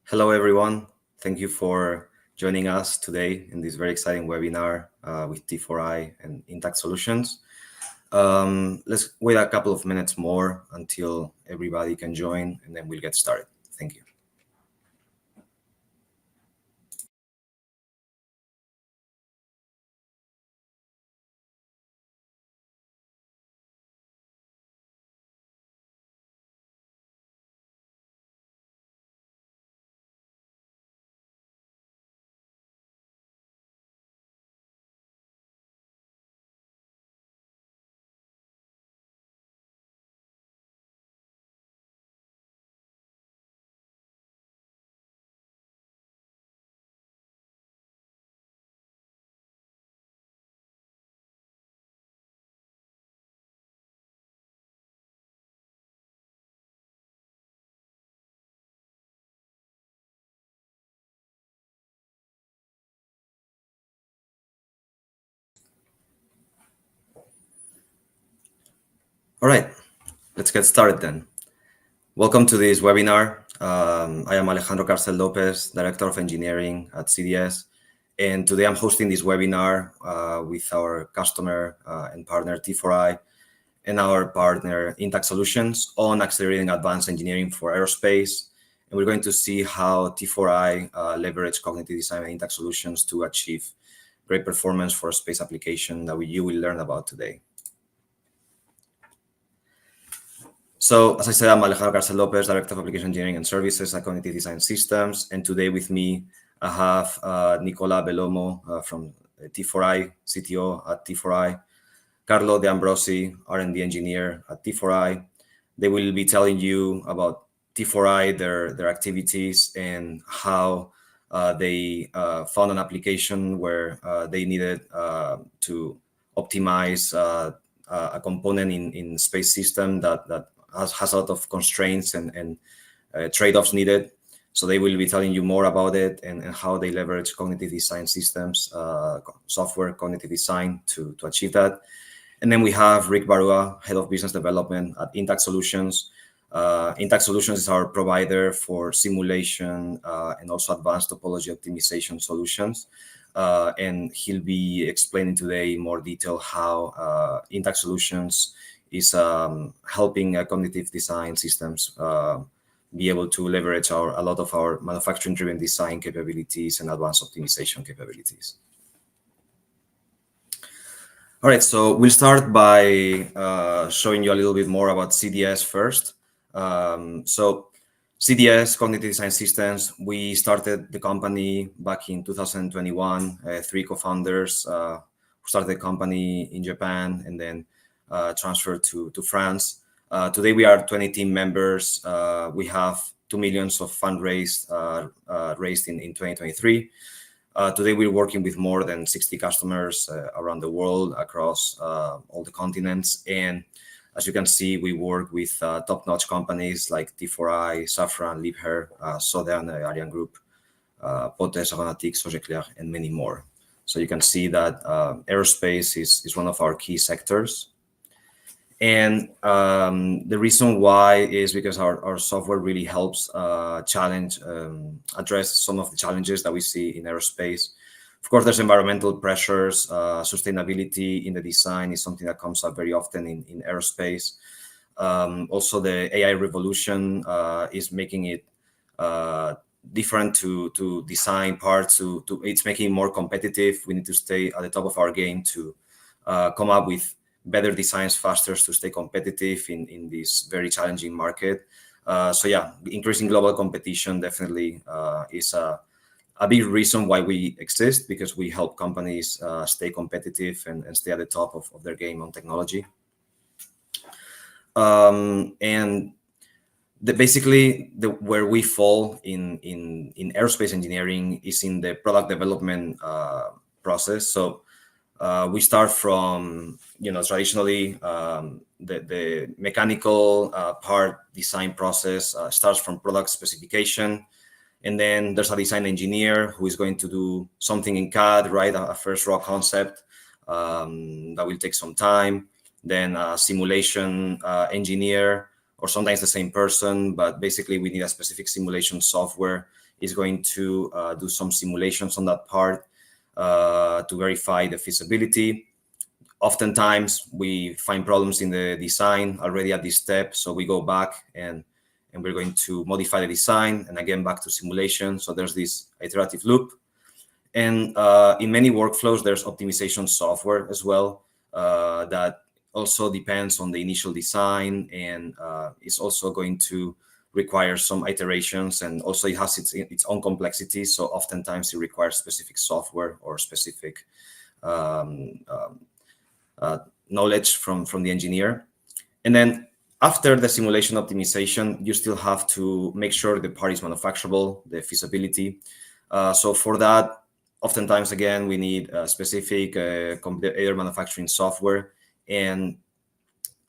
Hello, everyone. Thank you for joining us today in this very exciting webinar with T4i and Intact Solutions. Let's wait a couple of minutes more until everybody can join, and then we'll get started. Thank you. All right, let's get started then. Welcome to this webinar. I am Alejandro Carcel Lopez, Director of Engineering at CDS. And today I'm hosting this webinar with our customer and partner T4i and our partner Intact Solutions on accelerating advanced engineering for aerospace. And we're going to see how T4i leverage cognitive design and Intact Solutions to achieve great performance for a space application that you will learn about today. So, as I said, I'm Alejandro Carcel Lopez, Director of Application Engineering and Services at Cognitive Design Systems. And today with me, I have Nicola Belomo from T4i, CTO at T4i, Carlo De Ambrosi, R&D engineer at T4i. They will be telling you about T4i, their activities, and how they found an application where they needed to optimize a component in space system that has a lot of constraints and trade-offs needed. So they will be telling you more about it and how they leverage cognitive design systems, software cognitive design to achieve that. And then we have Rick Barua, Head of Business Development at Intact Solutions. Intact Solutions is our provider for simulation and also advanced topology optimization solutions. And he'll be explaining today in more detail how Intact Solutions is helping cognitive design systems be able to leverage a lot of our manufacturing-driven design capabilities and advanced optimization capabilities. All right, so we'll start by showing you a little bit more about CDS first. So CDS, Cognitive Design Systems, we started the company back in 2021, 3 co-founders who started the company in Japan and then transferred to France. Today we are 20 team members. We have 2 million of fundraised raised in 2023. Today we're working with more than 60 customers around the world across all the continents. And as you can see, we work with top-notch companies like T4i, Safran, Liebherr, Sodan, Ariane Group, Potes, Aeronautics, Sogeclair, and many more. So you can see that aerospace is one of our key sectors. And the reason why is because our software really helps address some of the challenges that we see in aerospace. Of course, there's environmental pressures. Sustainability in the design is something that comes up very often in aerospace. Also, the AI revolution is making it different to design parts. It's making it more competitive. We need to stay at the top of our game to come up with better designs faster to stay competitive in this very challenging market. So yeah, increasing global competition definitely is a big reason why we exist, because we help companies stay competitive and stay at the top of their game on technology. And basically where we fall in aerospace engineering is in the product development process. So we start from, traditionally, the mechanical part design process starts from product specification. And then there's a design engineer who is going to do something in CAD, right? A first raw concept that will take some time. Then a simulation engineer, or sometimes the same person, but basically we need a specific simulation software is going to do some simulations on that part to verify the feasibility. Oftentimes, we find problems in the design already at this step, so we go back and we're going to modify the design and again back to simulation. So there's this iterative loop. And in many workflows, there's optimization software as well that also depends on the initial design and is also going to require some iterations, and also it has its own complexity. So oftentimes it requires specific software or specific knowledge from the engineer. And then after the simulation optimization, you still have to make sure the part is manufacturable, the feasibility. So for that, oftentimes, again, we need a specific computer manufacturing software. And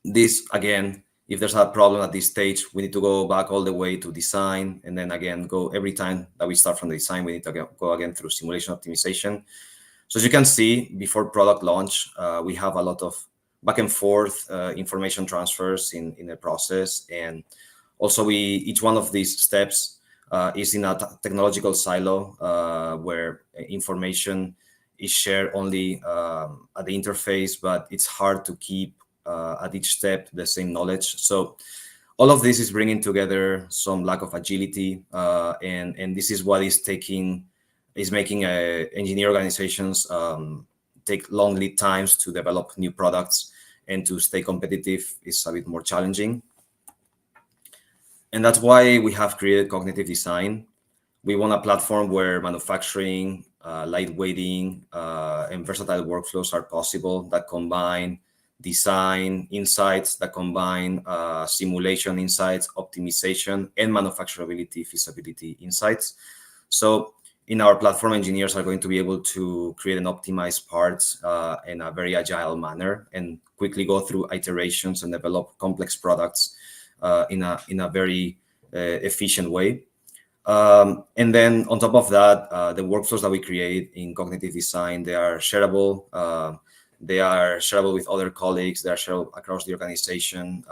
this, again, if there's a problem at this stage, we need to go back all the way to design. And then again, go every time that we start from the design, we need to go again through simulation optimization. So as you can see, before product launch, we have a lot of back and forth information transfers in the process. And also each one of these steps is in a technological silo where information is shared only at the interface, but it's hard to keep at each step the same knowledge. So all of this is bringing together some lack of agility, and this is what is making engineer organizations take long lead times to develop new products, and to stay competitive is a bit more challenging. And that's why we have created Cognitive Design. We want a platform where manufacturing, lightweighting, and versatile workflows are possible that combine design insights, that combine simulation insights, optimization, and manufacturability, feasibility insights. So in our platform, engineers are going to be able to create and optimize parts in a very agile manner and quickly go through iterations and develop complex products in a very efficient way. And then on top of that, the workflows that we create in Cognitive Design, they are shareable. They are shareable with other colleagues. They are shareable across the organization.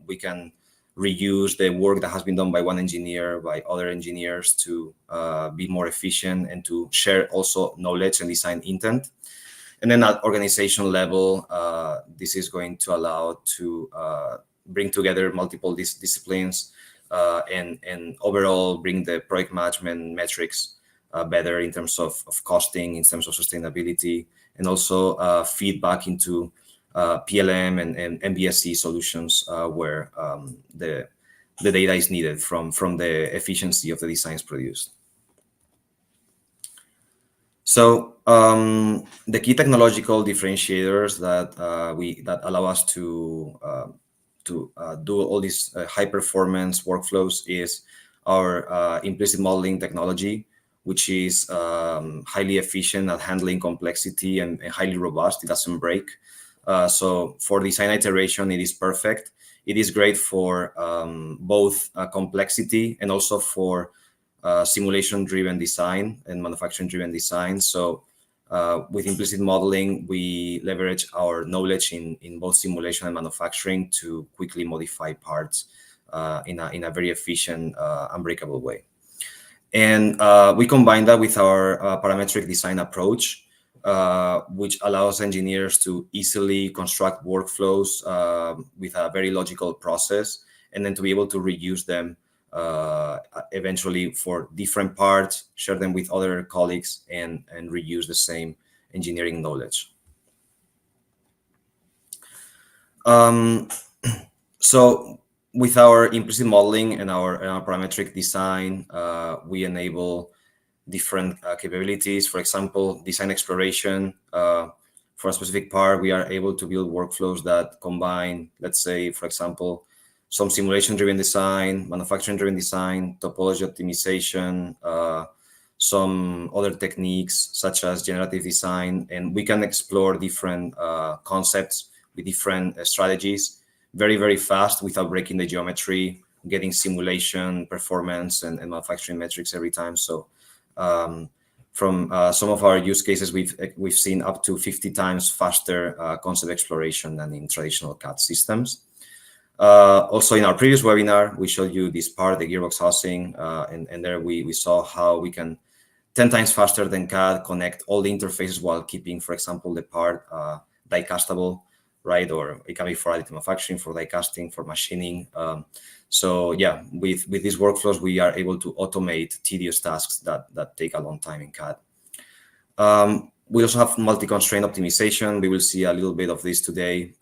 We can reuse the work that has been done by one engineer, by other engineers, to be more efficient and to share also knowledge and design intent. And then at organization level, this is going to allow to bring together multiple disciplines and overall bring the project management metrics better in terms of costing, in terms of sustainability, and also feedback into PLM and MBSE solutions where the data is needed from the efficiency of the designs produced. So the key technological differentiators that allow us to do all these high performance workflows is our implicit modeling technology, which is highly efficient at handling complexity and highly robust. It doesn't break. So for design iteration, it is perfect. It is great for both complexity and also for simulation-driven design and manufacturing-driven design. So with implicit modeling, we leverage our knowledge in both simulation and manufacturing to quickly modify parts in a very efficient, unbreakable way. And we combine that with our parametric design approach, which allows engineers to easily construct workflows with a very logical process, and then to be able to reuse them eventually for different parts, share them with other colleagues, and reuse the same engineering knowledge. So with our implicit modeling and our parametric design, we enable different capabilities. For example, design exploration. For a specific part, we are able to build workflows that combine, let's say, for example, some simulation-driven design, manufacturing-driven design, topology optimization, some other techniques such as generative design, and we can explore different concepts with different strategies very, very fast without breaking the geometry, getting simulation, performance, and manufacturing metrics every time. So from some of our use cases, we've seen up to 50 times faster concept exploration than in traditional CAD systems. Also, in our previous webinar, we showed you this part, the gearbox housing, and there we saw how we can 10 times faster than CAD connect all the interfaces while keeping, for example, the part die castable, right? Or it can be for additive manufacturing, for die casting, for machining. So yeah, with these workflows, we are able to automate tedious tasks that take a long time in CAD. We also have multi-constraint optimization. We will see a little bit of this today.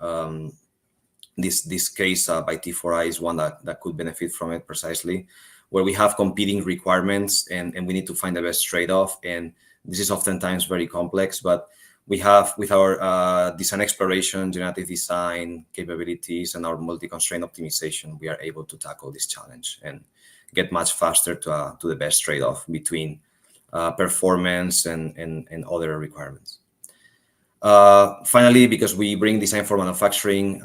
This case by T4i is one that could benefit from it precisely, where we have competing requirements and we need to find the best trade-off. And this is oftentimes very complex, but we have, with our design exploration, generative design capabilities, and our multi-constraint optimization, we are able to tackle this challenge and get much faster to the best trade-off between performance and other requirements. Finally, because we bring design for manufacturing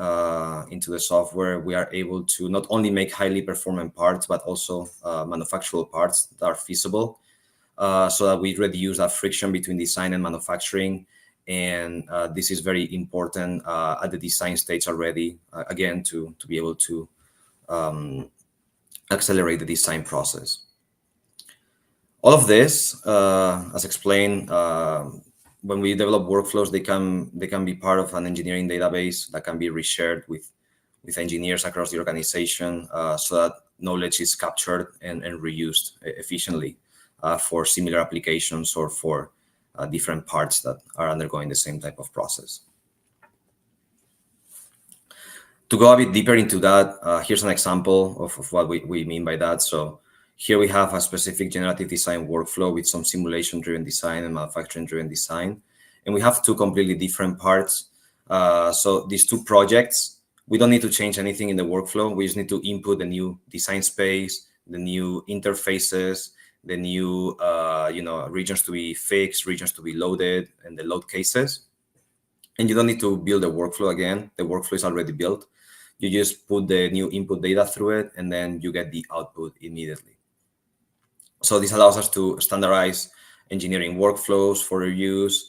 into the software, we are able to not only make highly performant parts, but also manufacturable parts that are feasible, so that we reduce that friction between design and manufacturing. And this is very important at the design stage already, again, to be able to accelerate the design process. All of this, as explained, when we develop workflows, they can be part of an engineering database that can be reshared with engineers across the organization, so that knowledge is captured and reused efficiently for similar applications or for different parts that are undergoing the same type of process. To go a bit deeper into that, here's an example of what we mean by that. So here we have a specific generative design workflow with some simulation-driven design and manufacturing-driven design. And we have two completely different parts. So these two projects, we don't need to change anything in the workflow. We just need to input the new design space, the new interfaces, the new regions to be fixed, regions to be loaded, and the load cases. And you don't need to build a workflow again. The workflow is already built. You just put the new input data through it, and then you get the output immediately. So this allows us to standardize engineering workflows for reuse.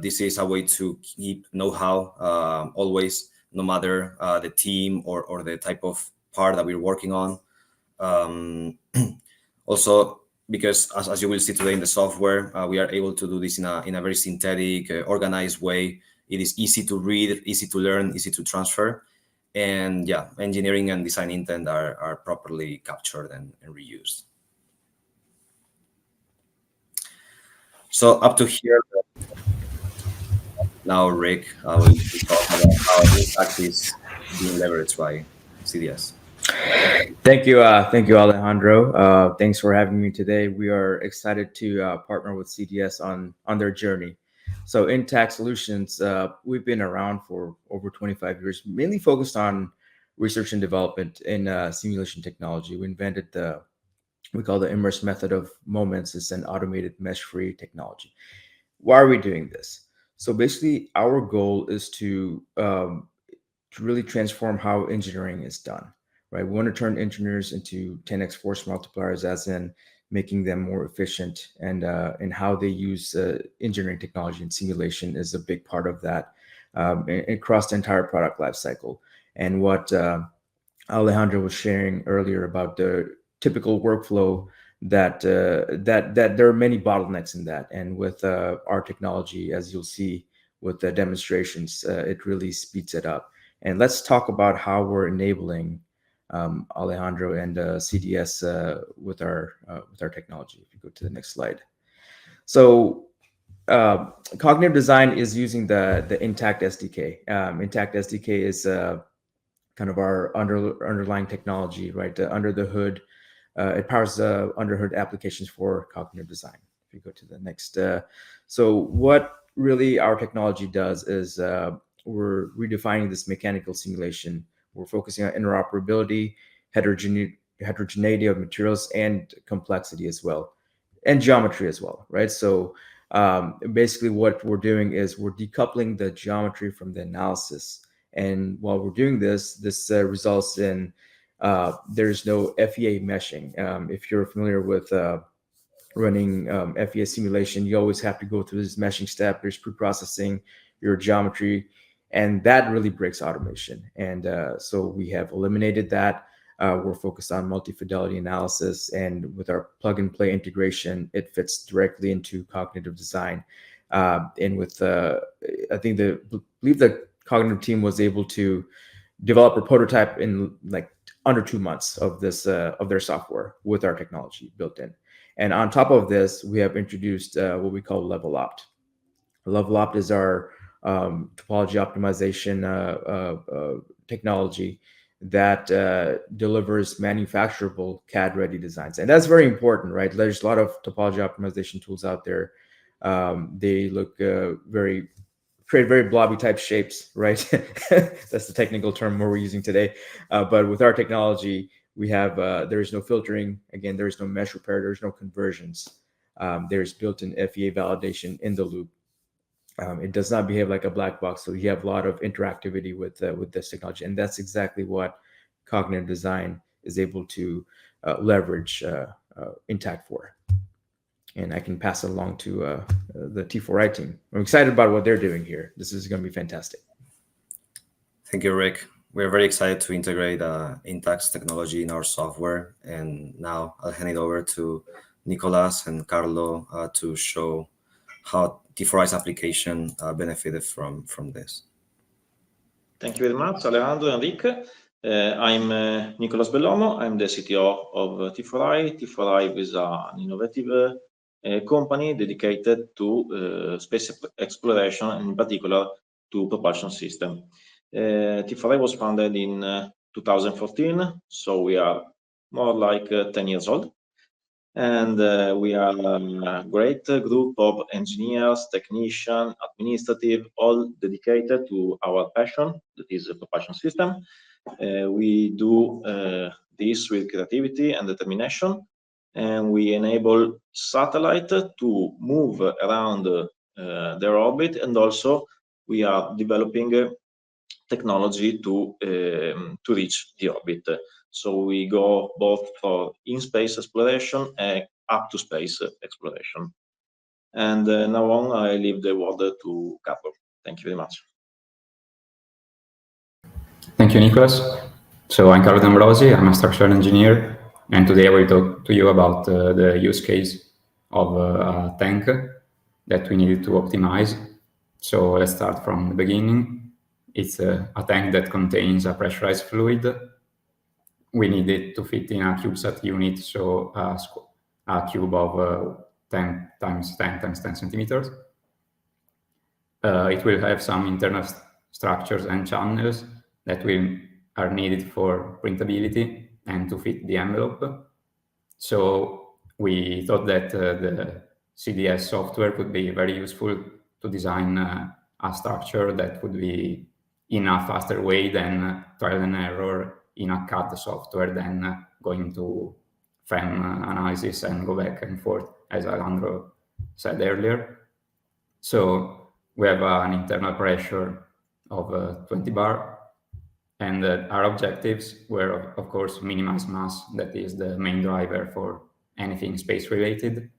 This is a way to keep know-how always, no matter the team or the type of part that we're working on. Also, because as you will see today in the software, we are able to do this in a very synthetic, organized way. It is easy to read, easy to learn, easy to transfer. And yeah, engineering and design intent are properly captured and reused. So up to here, now Rick will talk about how impact is being leveraged by CDS. Thank you, Alejandro. Thanks for having me today. We are excited to partner with CDS on their journey. So Intact Solutions, we've been around for over 25 years, mainly focused on research and development in simulation technology. We invented we call the immerse method of moments. It's an automated mesh-free technology. Why are we doing this? So basically, our goal is to really transform how engineering is done. Right, we want to turn engineers into 10x force multipliers, as in making them more efficient, and how they use engineering technology and simulation is a big part of that across the entire product lifecycle. And what Alejandro was sharing earlier about the typical workflow, that there are many bottlenecks in that, and with our technology, as you'll see with the demonstrations, it really speeds it up. And let's talk about how we're enabling Alejandro and CDS with our technology. If you go to the next slide. So cognitive design is using the Intact SDK. Intact SDK is kind of our underlying technology, right? Under the hood, it powers under hood applications for cognitive design. If you go to the next. So what really our technology does is we're redefining this mechanical simulation. We're focusing on interoperability, heterogeneity of materials, and complexity as well, and geometry as well, right? So basically what we're doing is we're decoupling the geometry from the analysis. And while we're doing this results in there's no FEA meshing. If you're familiar with running FEA simulation, you always have to go through this meshing step. There's pre-processing your geometry, And that really breaks automation. And so we have eliminated that. We're focused on multi-fidelity analysis, and with our plug-and-play integration, it fits directly into cognitive design. And with, I believe the cognitive team was able to develop a prototype in like under 2 months of their software with our technology built in. And on top of this, we have introduced what we call Level Opt. Level Opt is our topology optimization technology that delivers manufacturable CAD-ready designs. And that's very important, right? There's a lot of topology optimization tools out there. They look create very blobby type shapes, right? That's the technical term we're using today. But with our technology, we have, there is no filtering. Again, there is no mesh repair. There's no conversions. There's built-in FEA validation in the loop. It does not behave like a black box. So you have a lot of interactivity with this technology. And that's exactly what cognitive design is able to leverage Intact for. And I can pass it along to the T4i team. I'm excited about what they're doing here. This is going to be fantastic. Thank you, Rick. We're very excited to integrate Intact's technology in our software. And now I'll hand it over to Nicolas and Carlo to show how T4i's application benefited from this. Thank you very much, Alejandro and Rick. I'm Nicolas Bellomo. I'm the CTO of T4i. T4i is an innovative company dedicated to space exploration, and in particular to propulsion system. T4i was founded in 2014, so we are more like 10 years old. And we are a great group of engineers, technicians, administrative, all dedicated to our passion, that is a propulsion system. We do this with creativity and determination, and we enable satellite to move around their orbit, and also we are developing technology to reach the orbit. So we go both for in-space exploration and up to space exploration. And now on, I leave the word to Carlo. Thank you very much. Thank you, Nicolas. So I'm Carlo D'Ambrosi. I'm a structural engineer, and today I will talk to you about the use case of a tank that we needed to optimize. So let's start from the beginning. It's a tank that contains a pressurized fluid. We need it to fit in a CubeSat unit, so a cube of 10 times 10 times 10 centimeters. It will have some internal structures and channels that are needed for printability and to fit the envelope. So we thought that the CDS software could be very useful to design a structure that would be in a faster way than trial and error in a CAD software, than going to FEM analysis and go back and forth, as Alejandro said earlier. So we have an internal pressure of 20 bar, and our objectives were, of course, minimize mass. That is the main driver for anything space related,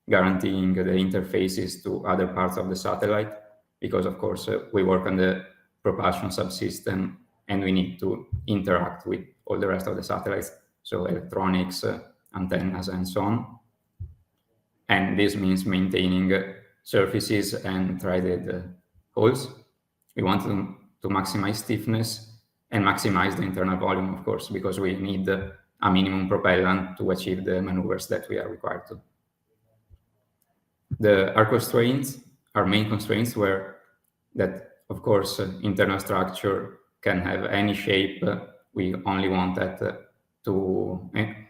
guaranteeing the interfaces to other parts of the satellite, because of course we work on the propulsion subsystem and we need to interact with all the rest of the satellites, so electronics, antennas, and so on. And this means maintaining surfaces and threaded holes. We want to maximize stiffness and maximize the internal volume, of course, because we need a minimum propellant to achieve the maneuvers that we are required to. Our main constraints were that, of course, internal structure can have any shape. We only want that to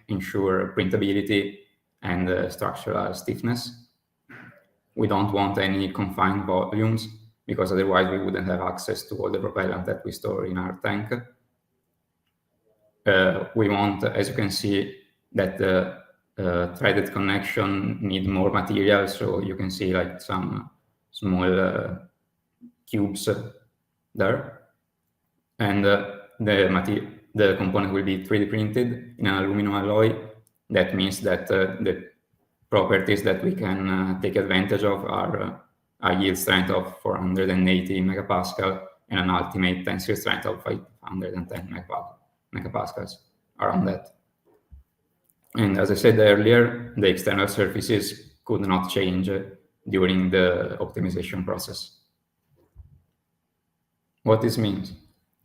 ensure printability and structural stiffness. We don't want any confined volumes, because otherwise we wouldn't have access to all the propellant that we store in our tank. We want, as you can see, that the threaded connection need more material. So you can see like some small cubes there. And the component will be 3D printed in an aluminum alloy. That means that the properties that we can take advantage of are a yield strength of 480 megapascal and an ultimate tensile strength of 510 megapascals, around that. And as I said earlier, the external surfaces could not change during the optimization process. What this means?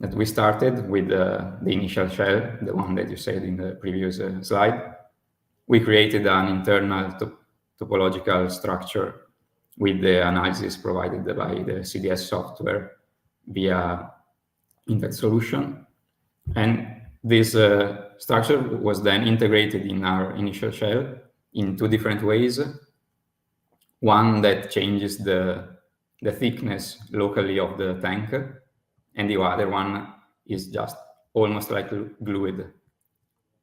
That we started with the initial shell, the one that you said in the previous slide. We created an internal topological structure with the analysis provided by the CDS software via Intact solution. And this structure was then integrated in our initial shell in two different ways. One that changes the thickness locally of the tank, and the other one is just almost like glued.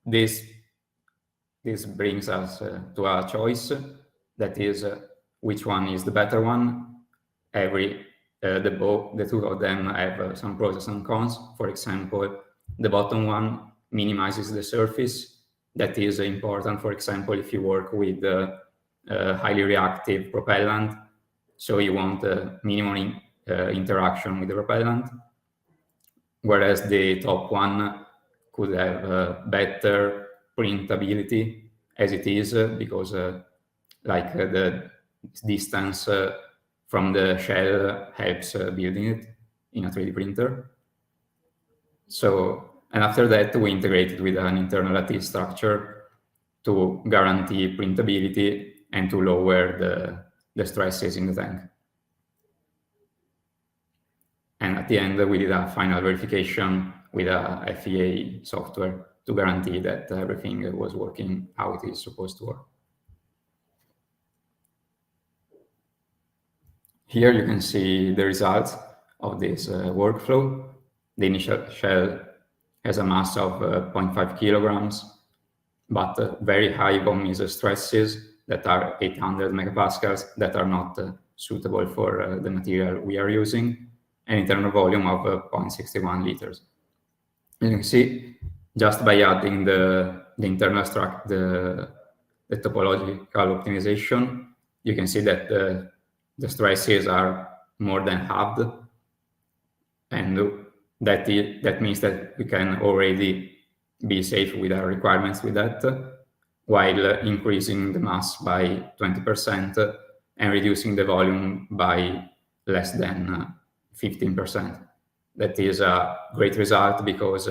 This brings us to a choice, that is which one is the better one. The two of them have some pros and cons. For example, the bottom one minimizes the surface. That is important, for example, if you work with highly reactive propellant, so you want minimum interaction with the propellant, whereas the top one could have better printability as it is, because like the distance from the shell helps building it in a 3D printer. So, and after that, we integrated with an internal lattice structure to guarantee printability and to lower the stresses in the tank. And at the end, we did a final verification with a FEA software to guarantee that everything was working how it is supposed to work. Here you can see the results of this workflow. The initial shell has a mass of 0.5 kilograms, but very high von Mises stresses that are 800 megapascals that are not suitable for the material we are using, and internal volume of 0.61 liters. You can see just by adding the internal the topological optimization, you can see that the stresses are more than halved, and that means that we can already be safe with our requirements with that, while increasing the mass by 20% and reducing the volume by less than 15%. That is a great result, because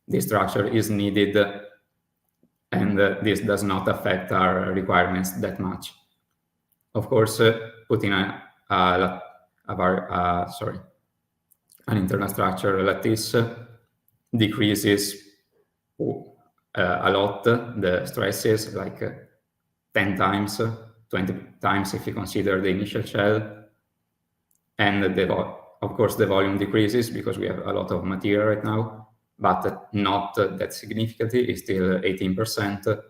this structure is needed, and this does not affect our requirements that much. Of course, putting an internal structure like this decreases a lot the stresses, like 10 times, 20 times if you consider the initial shell. And of course, the volume decreases because we have a lot of material right now, but not that significantly. It's still 18%,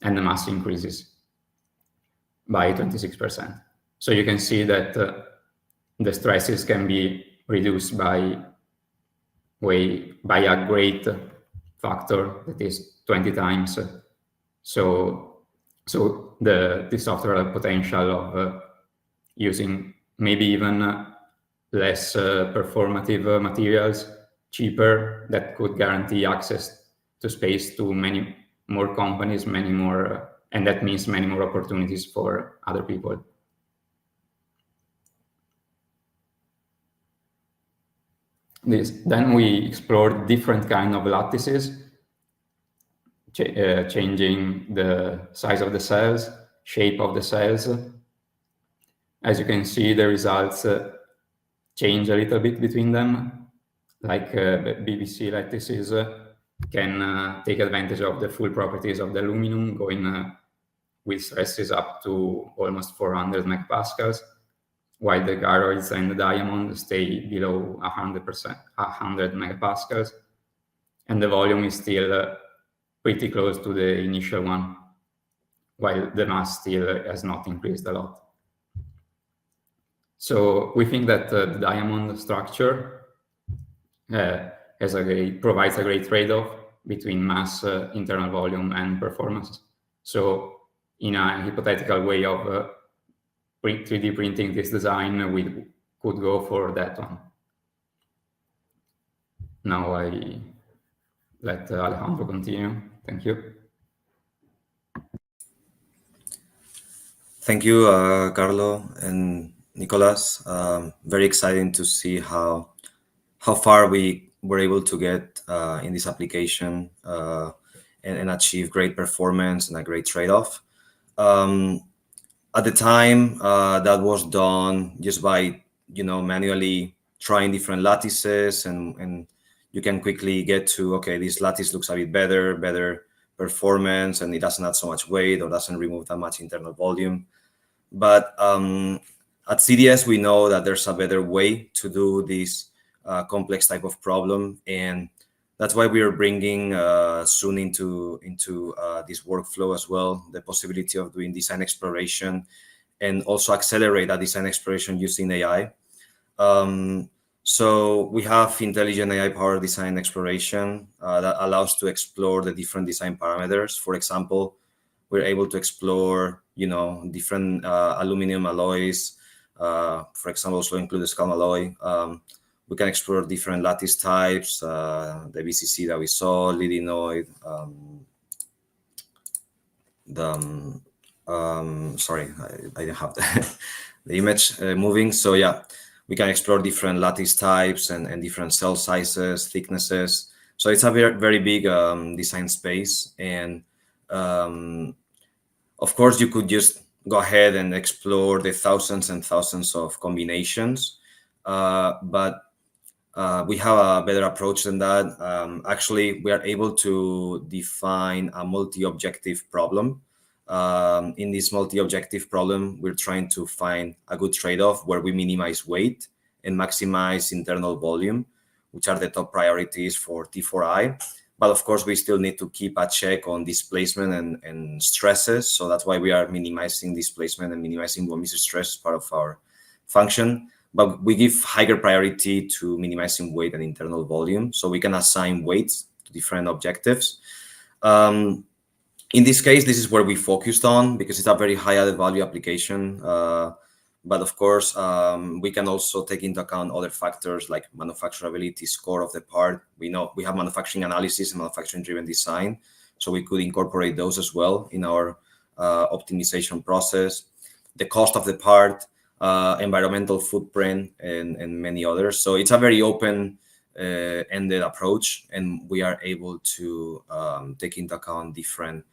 and the mass increases by 26%. So you can see that the stresses can be reduced by a great factor, that is 20 times. So the software potential of using maybe even less performative materials, cheaper, that could guarantee access to space to many more companies, and that means many more opportunities for other people. Then we explored different kind of lattices, changing the size of the cells, shape of the cells. As you can see, the results change a little bit between them. Like BBC lattices can take advantage of the full properties of the aluminum, going with stresses up to almost 400 megapascals, while the gyroids and the diamond stay below 100 megapascals, and the volume is still pretty close to the initial one, while the mass still has not increased a lot. So we think that the diamond structure provides a great trade-off between mass, internal volume, and performance. So in a hypothetical way of 3D printing this design, we could go for that one. now I let Alejandro continue. Thank you. Thank you, Carlo and Nicolas. Very exciting to see how far we were able to get in this application and achieve great performance and a great trade-off. At the time, that was done just by manually trying different lattices, and you can quickly get to, okay, this lattice looks a bit better performance, and it doesn't add so much weight or doesn't remove that much internal volume. But at CDS, we know that there's a better way to do this complex type of problem, and that's why we are bringing soon into this workflow as well the possibility of doing design exploration and also accelerate that design exploration using AI. So we have intelligent AI-powered design exploration that allows to explore the different design parameters. For example, we're able to explore, different aluminum alloys. For example, also include the scalum alloy. We can explore different lattice types, the VCC that we saw, lidinoid, sorry, I didn't have the image moving. So yeah, we can explore different lattice types and different cell sizes, thicknesses. So it's a very, very big design space. And of course, you could just go ahead and explore the thousands and thousands of combinations. But we have a better approach than that. Actually, we are able to define a multi-objective problem. In this multi-objective problem, we're trying to find a good trade-off where we minimize weight and maximize internal volume, which are the top priorities for T4i. But of course, we still need to keep a check on displacement and stresses. So that's why we are minimizing displacement and minimizing von Mises stress as part of our function. But we give higher priority to minimizing weight and internal volume, so we can assign weights to different objectives. In this case, this is where we focused on because it's a very high added value application. But of course, we can also take into account other factors like manufacturability, score of the part. We know we have manufacturing analysis and manufacturing-driven design, so we could incorporate those as well in our optimization process. The cost of the part, environmental footprint, and many others. So it's a very open-ended approach, and we are able to take into account different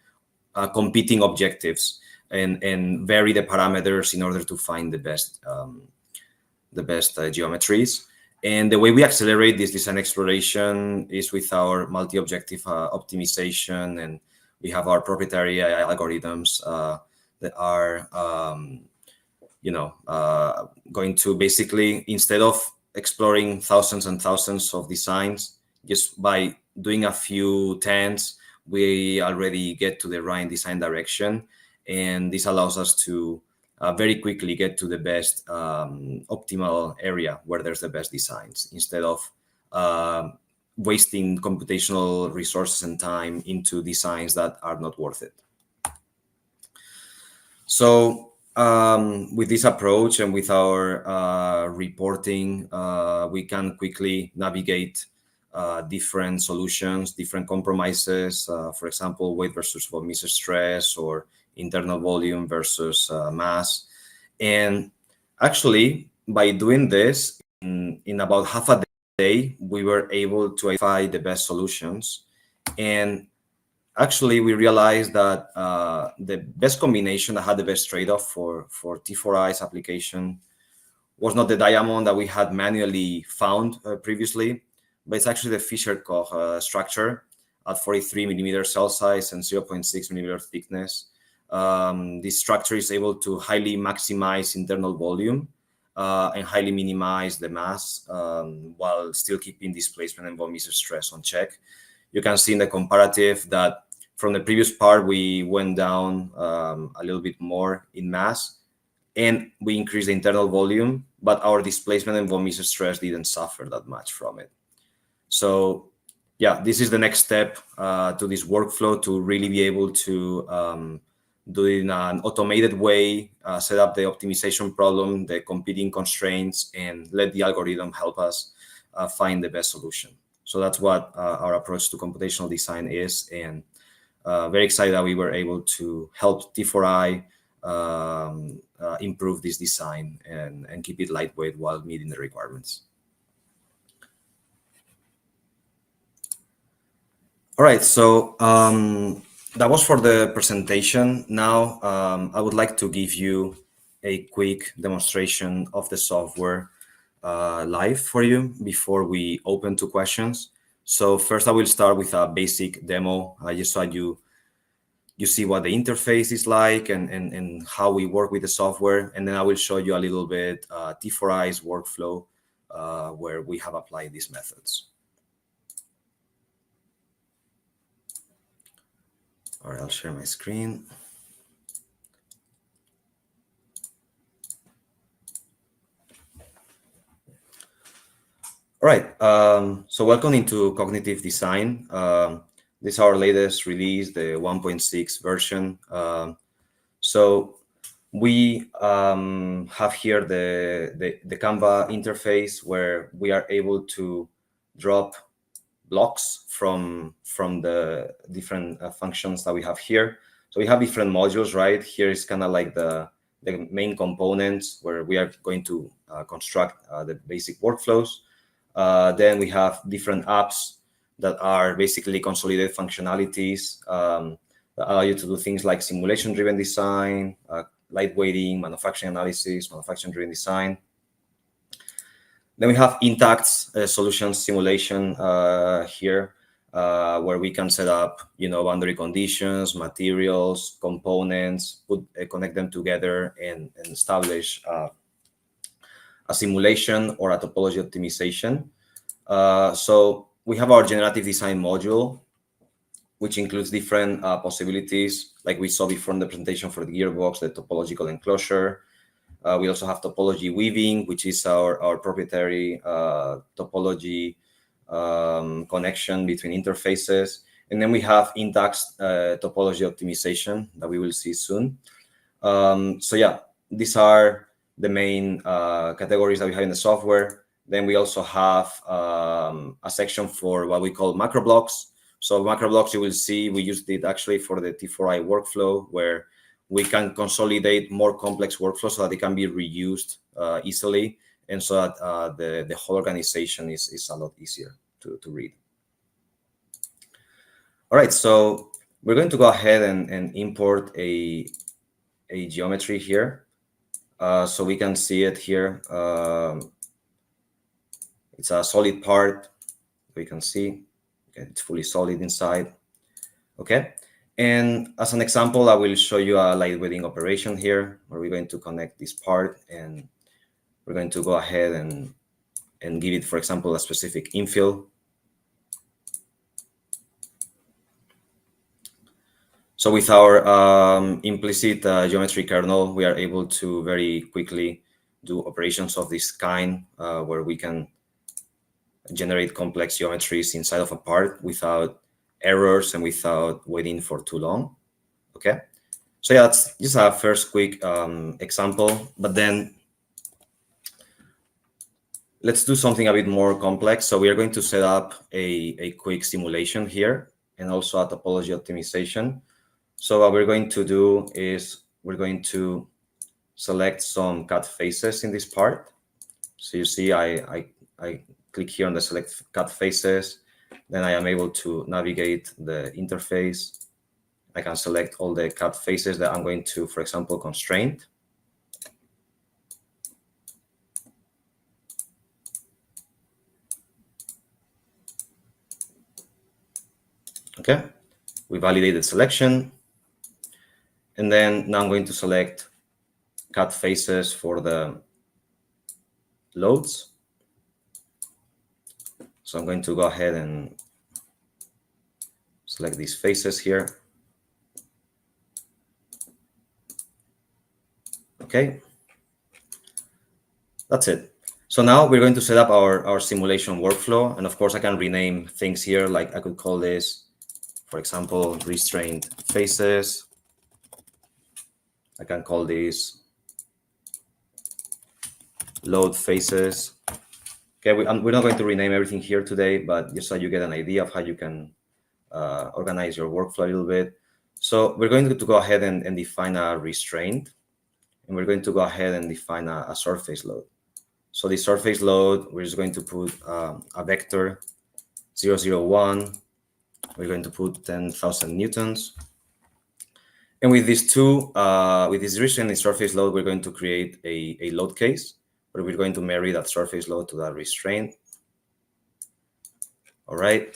competing objectives and vary the parameters in order to find the best geometries. And the way we accelerate this design exploration is with our multi-objective optimization, and we have our proprietary AI algorithms that are going to basically, instead of exploring thousands and thousands of designs, just by doing a few tens, we already get to the right design direction. And this allows us to very quickly get to the best optimal area where there's the best designs, instead of wasting computational resources and time into designs that are not worth it. So with this approach and with our reporting, we can quickly navigate different solutions, different compromises, for example, weight versus von Mises stress, or internal volume versus mass. And actually, by doing this, in about half a day, we were able to identify the best solutions. And actually, we realized that the best combination that had the best trade-off for T4i's application was not the diamond that we had manually found previously, but it's actually the Fischer-Koch structure at 43 millimeter cell size and 0.6 millimeter thickness. This structure is able to highly maximize internal volume and highly minimize the mass while still keeping displacement and von Mises stress on check. You can see in the comparative that from the previous part, we went down a little bit more in mass, and we increased the internal volume, but our displacement and von Mises stress didn't suffer that much from it. So yeah, this is the next step to this workflow, to really be able to do it in an automated way, set up the optimization problem, the competing constraints, and let the algorithm help us find the best solution. So that's what our approach to computational design is, and very excited that we were able to help T4i improve this design and keep it lightweight while meeting the requirements. All right, so that was for the presentation. Now I would like to give you a quick demonstration of the software live for you before we open to questions. So first I will start with a basic demo, just so you see what the interface is like and how we work with the software. And then I will show you a little bit T4i's workflow where we have applied these methods. All right, I'll share my screen. All right, so welcome into Cognitive Design. This is our latest release, the 1.6 version. So we have here the Canva interface where we are able to drop blocks from the different functions that we have here. So we have different modules, right? Here is kind of like the main components where we are going to construct the basic workflows. Then we have different apps that are basically consolidated functionalities that allow you to do things like simulation-driven design, lightweighting, manufacturing analysis, manufacturing-driven design. Then we have intact solutions simulation here, where we can set up, boundary conditions, materials, components, connect them together and establish a simulation or a topology optimization. So we have our generative design module, which includes different possibilities, like we saw before in the presentation for the gearbox, the topological enclosure. We also have topology weaving, which is our proprietary topology connection between interfaces. And then we have intact topology optimization that we will see soon. So yeah, these are the main categories that we have in the software. Then we also have a section for what we call macro blocks. So macro blocks, you will see, we used it actually for the T4i workflow, where we can consolidate more complex workflows so that they can be reused easily, and so that the whole organization is a lot easier to read. All right, so we're going to go ahead and import a geometry here. So we can see it here. It's a solid part. We can see it's fully solid inside. Okay. And as an example, I will show you a lightweighting operation here, where we're going to connect this part, and we're going to go ahead and give it, for example, a specific infill. So with our implicit geometry kernel, we are able to very quickly do operations of this kind, where we can generate complex geometries inside of a part without errors and without waiting for too long. Okay, so yeah, that's just a first quick example, but then let's do something a bit more complex. So we are going to set up a quick simulation here and also a topology optimization. So what we're going to do is we're going to select some cut faces in this part. So you see I click here on the select cut faces. Then I am able to navigate the interface. I can select all the cut faces that I'm going to, for example, constrain. Okay, we validated selection. And then now I'm going to select cut faces for the loads. So I'm going to go ahead and select these faces here. Okay, that's it. So now we're going to set up our simulation workflow. And of course, I can rename things here. Like I could call this, for example, restrained faces. I can call these load faces. Okay, we're not going to rename everything here today, but just so you get an idea of how you can organize your workflow a little bit. So we're going to go ahead and define a restraint, and we're going to go ahead and define a surface load. So the surface load, we're just going to put a vector 001. We're going to put 10,000 newtons. And with these two, with this restraint and surface load, we're going to create a load case where we're going to marry that surface load to that restraint. All right.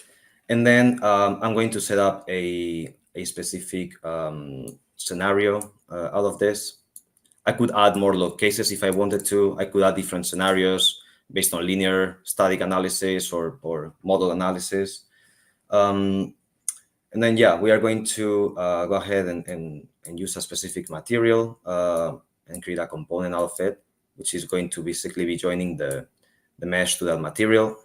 And then I'm going to set up a specific scenario out of this. I could add more load cases if I wanted to. I could add different scenarios based on linear static analysis or model analysis. And then, yeah, we are going to go ahead and use a specific material and create a component out of it, which is going to basically be joining the mesh to that material.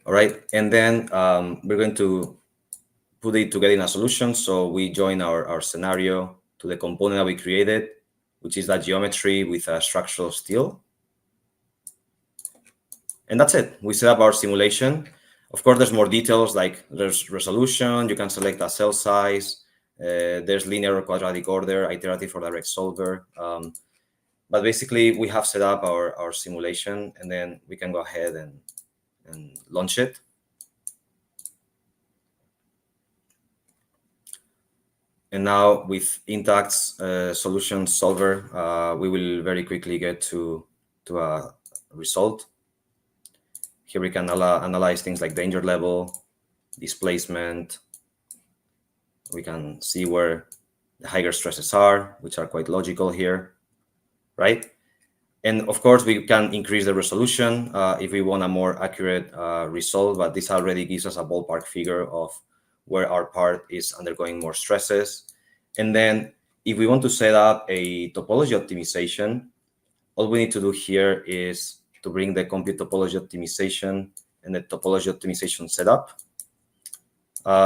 All right, and then we're going to put it together in a solution. So we join our scenario to the component that we created, which is that geometry with a structural steel. And that's it. We set up our simulation. Of course, there's more details, like there's resolution. You can select a cell size. There's linear or quadratic order, iterative or direct solver. But basically, we have set up our simulation, and then we can go ahead and launch it. And now with Intact's solution solver, we will very quickly get to a result. Here we can analyze things like danger level, displacement. We can see where the higher stresses are, which are quite logical here, right? And of course, we can increase the resolution if we want a more accurate result, but this already gives us a ballpark figure of where our part is undergoing more stresses. And then if we want to set up a topology optimization, all we need to do here is to bring the compute topology optimization and the topology optimization setup.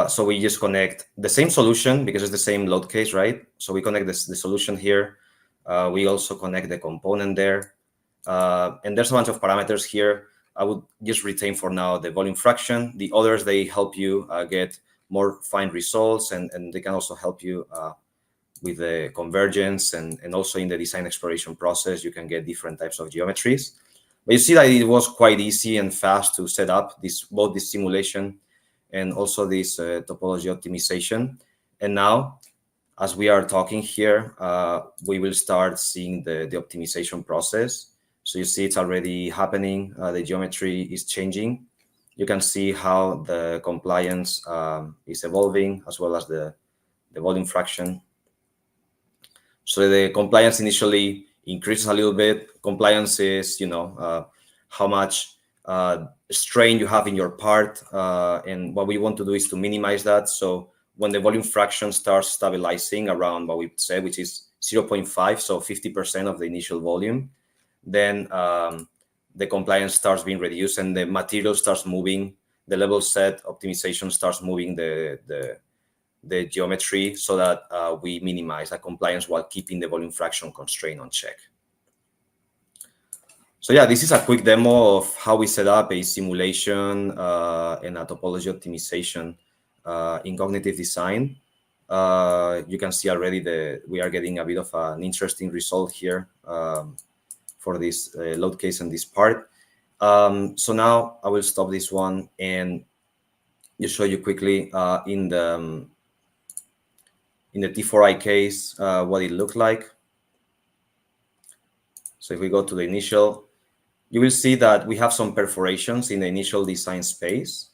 So we just connect the same solution because it's the same load case, right? So we connect the solution here. We also connect the component there. And there's a bunch of parameters here. I would just retain for now the volume fraction. The others, they help you get more fine results, and they can also help you with the convergence, and also in the design exploration process, you can get different types of geometries. But you see that it was quite easy and fast to set up both this simulation and also this topology optimization. And now, as we are talking here, we will start seeing the optimization process. So you see it's already happening. The geometry is changing. You can see how the compliance is evolving, as well as the volume fraction. So the compliance initially increases a little bit. Compliance is, how much strain you have in your part. And what we want to do is to minimize that. So when the volume fraction starts stabilizing around what we said, which is 0.5, so 50% of the initial volume, then the compliance starts being reduced and the material starts moving. The level set optimization starts moving the geometry so that we minimize that compliance while keeping the volume fraction constraint on check. So yeah, this is a quick demo of how we set up a simulation and a topology optimization in cognitive design. You can see already we are getting a bit of an interesting result here for this load case and this part. So now I will stop this one and just show you quickly in the T4i case what it looked like. So if we go to the initial, you will see that we have some perforations in the initial design space,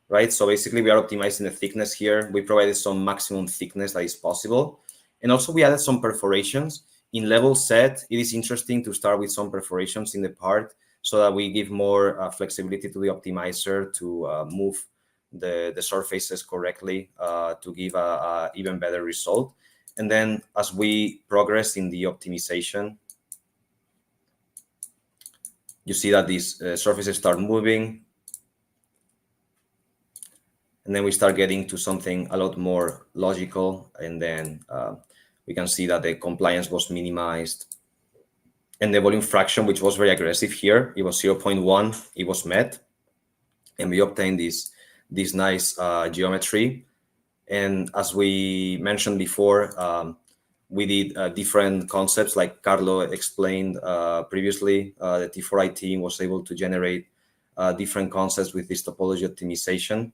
right? So basically we are optimizing the thickness here. We provided some maximum thickness that is possible. And also we added some perforations. In level set, it is interesting to start with some perforations in the part so that we give more flexibility to the optimizer to move the surfaces correctly to give a even better result. And then as we progress in the optimization, you see that these surfaces start moving. And then we start getting to something a lot more logical. And then we can see that the compliance was minimized. And the volume fraction, which was very aggressive here, it was 0.1, it was met. And we obtained this nice geometry. And as we mentioned before, we did different concepts, like Carlo explained previously. The T4i team was able to generate different concepts with this topology optimization.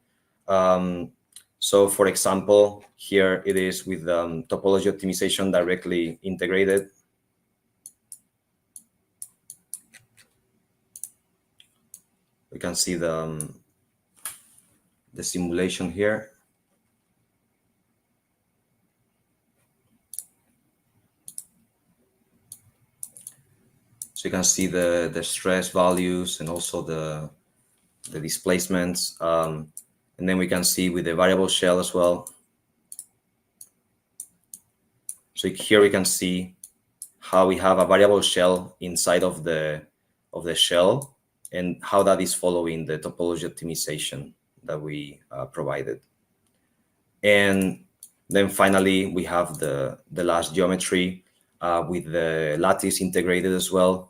So for example, here it is with topology optimization directly integrated. We can see the simulation here. So you can see the stress values and also the displacements. And then we can see with the variable shell as well. So here we can see how we have a variable shell inside of the shell and how that is following the topology optimization that we provided. And then finally, we have the last geometry with the lattice integrated as well.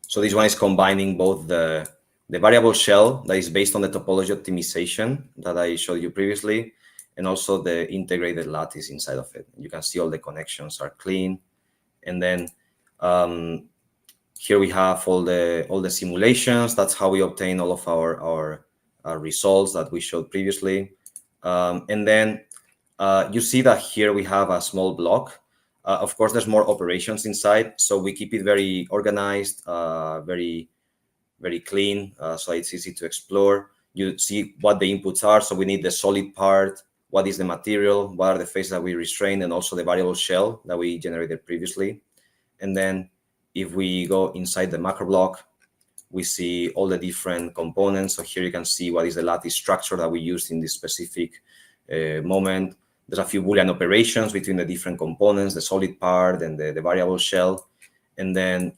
So this one is combining both the variable shell that is based on the topology optimization that I showed you previously, and also the integrated lattice inside of it. You can see all the connections are clean. And then here we have all the simulations. That's how we obtain all of our results that we showed previously. And then you see that here we have a small block. Of course, there's more operations inside, so we keep it very organized, very clean, so it's easy to explore. You see what the inputs are. So we need the solid part, what is the material, what are the phases that we restrain, and also the variable shell that we generated previously. And then if we go inside the macro block, we see all the different components. So here you can see what is the lattice structure that we used in this specific moment. There's a few Boolean operations between the different components, the solid part and the variable shell. And then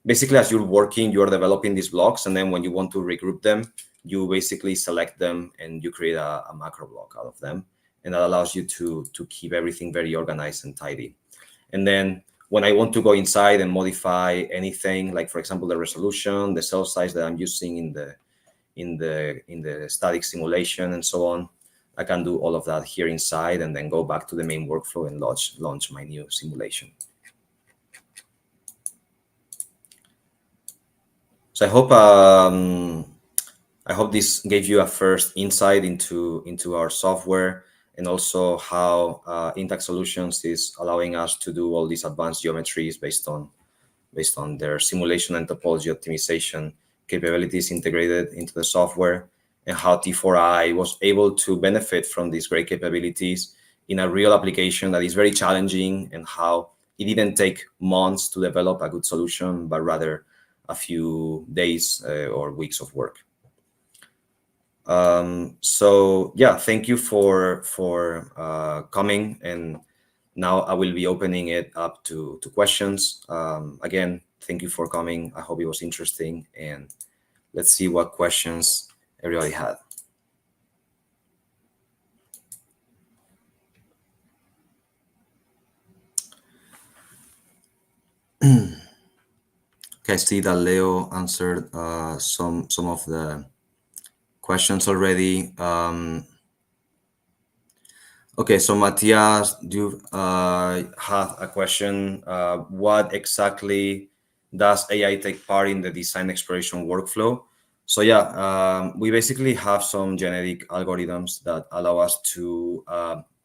basically, as you're working, you're developing these blocks. And then when you want to regroup them, you basically select them and you create a macro block out of them. And that allows you to keep everything very organized and tidy. And then when I want to go inside and modify anything, like for example, the resolution, the cell size that I'm using in the static simulation and so on, I can do all of that here inside and then go back to the main workflow and launch my new simulation. So I hope this gave you a first insight into our software and also how Intact Solutions is allowing us to do all these advanced geometries based on their simulation and topology optimization capabilities integrated into the software, and how T4i was able to benefit from these great capabilities in a real application that is very challenging, and how it didn't take months to develop a good solution, but rather a few days or weeks of work. So yeah, thank you for coming, and now I will be opening it up to questions. Again, thank you for coming. I hope it was interesting, and let's see what questions everybody had. Okay, I see that Leo answered some of the questions already. Okay, so Matthias, do you have a question? What exactly does AI take part in the design exploration workflow? So yeah, we basically have some genetic algorithms that allow us to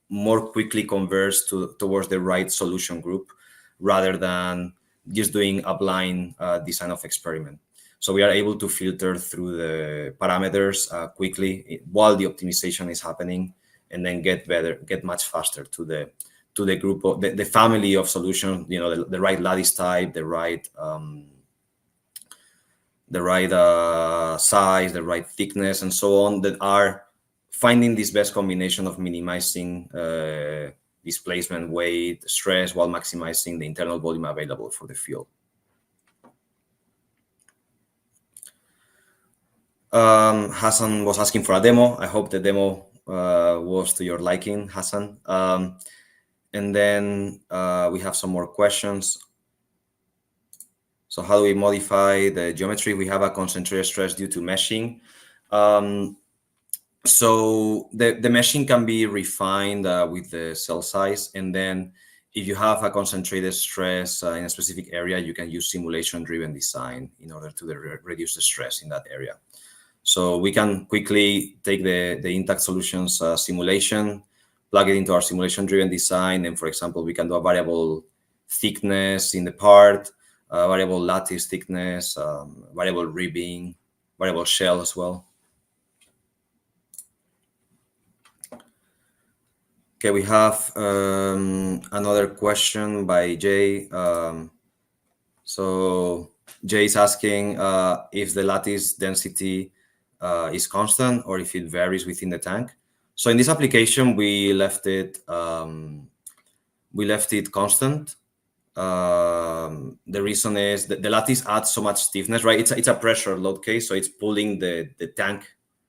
more quickly converge towards the right solution group, rather than just doing a blind design of experiment. So we are able to filter through the parameters quickly while the optimization is happening, and then get much faster to the group of the family of solutions. You know, the right lattice type, the right size, the right thickness, and so on, that are finding this best combination of minimizing displacement, weight, stress, while maximizing the internal volume available for the fuel. Hassan was asking for a demo. I hope the demo was to your liking, Hassan. And then we have some more questions. So how do we modify the geometry? We have a concentrated stress due to meshing. So the meshing can be refined with the cell size. And then if you have a concentrated stress in a specific area, you can use simulation-driven design in order to reduce the stress in that area. So we can quickly take the Intact Solutions simulation, plug it into our simulation-driven design. And for example, we can do a variable thickness in the part, variable lattice thickness, variable ribbing, variable shell as well. Okay, we have another question by Jay. So Jay is asking if the lattice density is constant or if it varies within the tank. So in this application, we left it constant. The reason is that the lattice adds so much stiffness, right? It's a pressure load case, so it's pulling the tank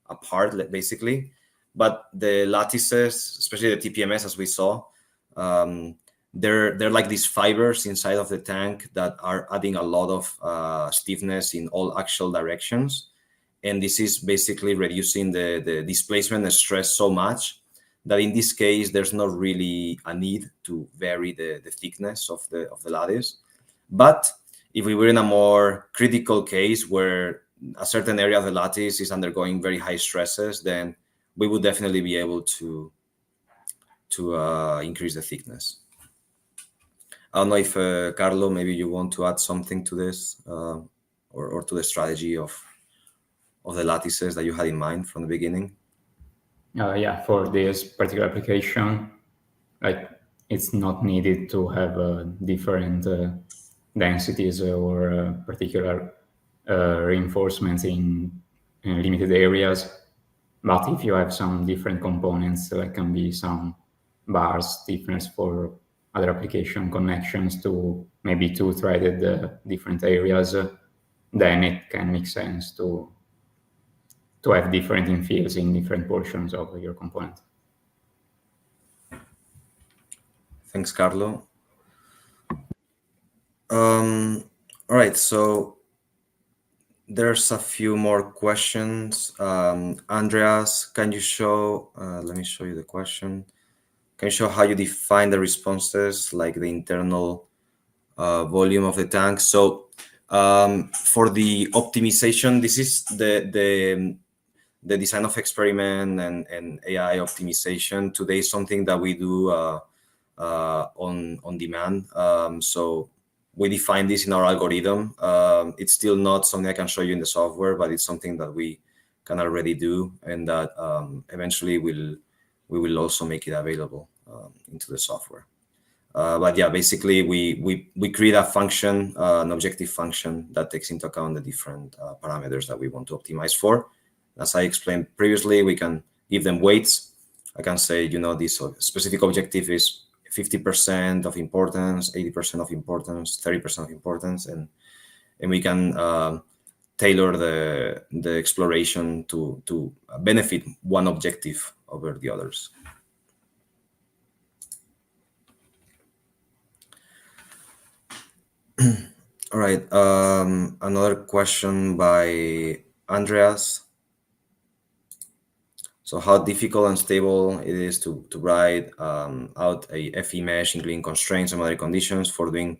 apart basically. But the lattices, especially the TPMS, as we saw, they're like these fibers inside of the tank that are adding a lot of stiffness in all axial directions. And this is basically reducing the displacement and stress so much that in this case, there's not really a need to vary the thickness of the lattice. But if we were in a more critical case where a certain area of the lattice is undergoing very high stresses, then we would definitely be able to increase the thickness. I don't know if Carlo, maybe you want to add something to this or to the strategy of the lattices that you had in mind from the beginning. Yeah, for this particular application, like it's not needed to have different densities or particular reinforcements in limited areas. But if you have some different components, like can be some bars, stiffness for other application connections to maybe two-threaded different areas, then it can make sense to have different infills in different portions of your component. Thanks, Carlo. All right, so there's a few more questions. Andreas, can you show, let me show you the question. Can you show how you define the responses, like the internal volume of the tank? So for the optimization, this is the design of experiment and AI optimization. Today is something that we do on demand. So we define this in our algorithm. It's still not something I can show you in the software, but it's something that we can already do, and that eventually we will also make it available into the software. But yeah, basically we create a function, an objective function that takes into account the different parameters that we want to optimize for. As I explained previously, we can give them weights. I can say, this specific objective is 50% of importance, 80% of importance, 30% of importance, and we can tailor the exploration to benefit one objective over the others. All right, another question by Andreas. So how difficult and stable it is to write out a FE mesh, including constraints and other conditions for doing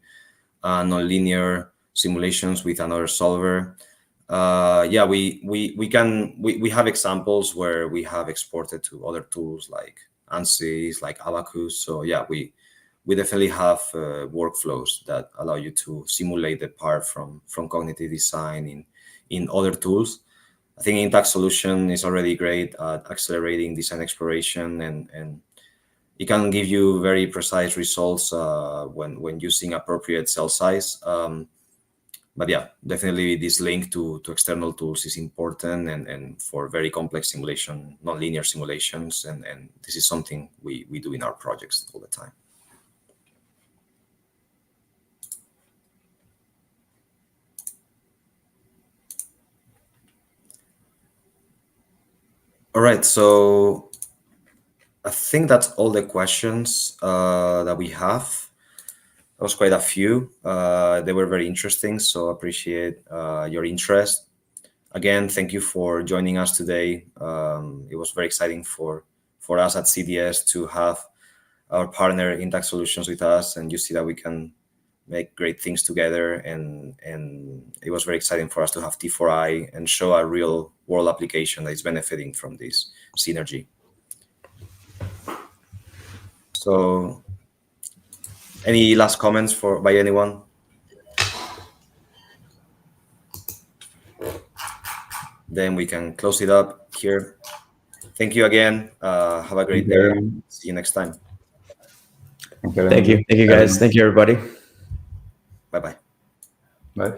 nonlinear simulations with another solver. Yeah, we have examples where we have exported to other tools like ANSYS, like Abacus. So yeah, we definitely have workflows that allow you to simulate the part from cognitive design in other tools. I think Intact Solution is already great at accelerating design exploration, and it can give you very precise results when using appropriate cell size. But yeah, definitely this link to external tools is important, and for very complex simulation, nonlinear simulations, and this is something we do in our projects all the time. All right, so I think that's all the questions that we have. That was quite a few. They were very interesting, so I appreciate your interest. Again, thank you for joining us today. It was very exciting for us at CDS to have our partner Intact Solutions with us, and you see that we can make great things together. And it was very exciting for us to have T4i and show a real world application that is benefiting from this synergy. So, any last comments by anyone? Then we can close it up here. Thank you again. Have a great day. See you next time. Thank you. Thank you, guys. Thank you, everybody. Bye-bye. Bye.